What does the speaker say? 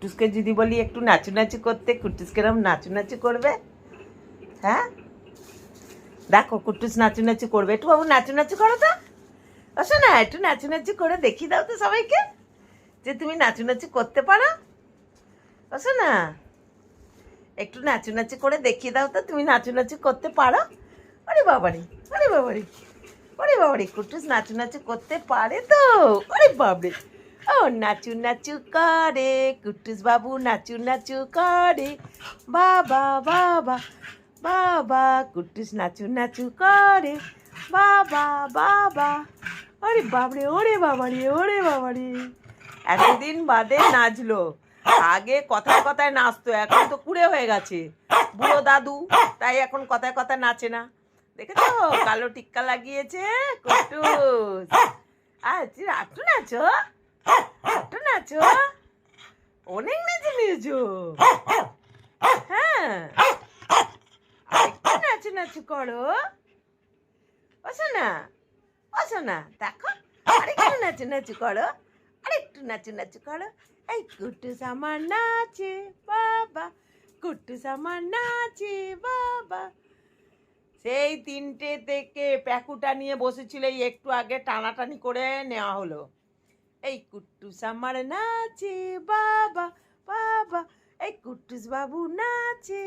কুট্টুসকে যদি বলি একটু নাচু নাচু করতে, কুট্টুস কিরম নাচু নাচু করবে? হ্যাঁ, দেখো কুট্টুস নাচু নাচু করবে। একটু বাবু নাচু নাচু করো তো। আসো না, একটু নাচু নাচু করে দেখিয়ে দাও তো সবাইকে যে তুমি নাচু নাচু করতে পারো। আসো না, একটু নাচু নাচু করে দেখিয়ে দাও তো তুমি নাচু নাচু করতে পারো। আরে বাবারে, আরে বাবারে, ওরে বাবারে, কুট্টুস নাচু নাচু করতে পারে তো। আরে বাবরে, ও নাচু নাচু করে কুট্টুস বাবু, নাচু নাচু করে। বাবা বাবা বাবা, কুট্টুস নাচু নাচু করে। বাবা বাবা, আরে বাবরে, ওরে বাবারে, ওরে বাবারে, এতদিন বাদে নাচলো। আগে কথায় কথায় নাচতো, এখন তো কুড়ে হয়ে গেছে বুড়ো দাদু, তাই এখন কথায় কথায় নাচে না। দেখেছো কালো টিক্কা লাগিয়েছে কুট্টুস। আচ্ছা একটু নাচো, একটু নাচো, অনেক নাচে নিয়েছো। হ্যাঁ, আরেকটু নাচু নাচু করো। ওসো না, ওসো না, দেখো আরেকটু নাচু নাচু করো, আরেকটু নাচু নাচু করো। এই কুট্টুস আমার নাচে বাবা, কুট্টুস আমার নাচে বাবা। সেই 3টে থেকে প্যাকুটা নিয়ে বসেছিল, এই একটু আগে টানাটানি করে নেওয়া হলো। এই কুট্টুস আমার নাচে বাবা বাবা, এই কুট্টুস বাবু নাচে।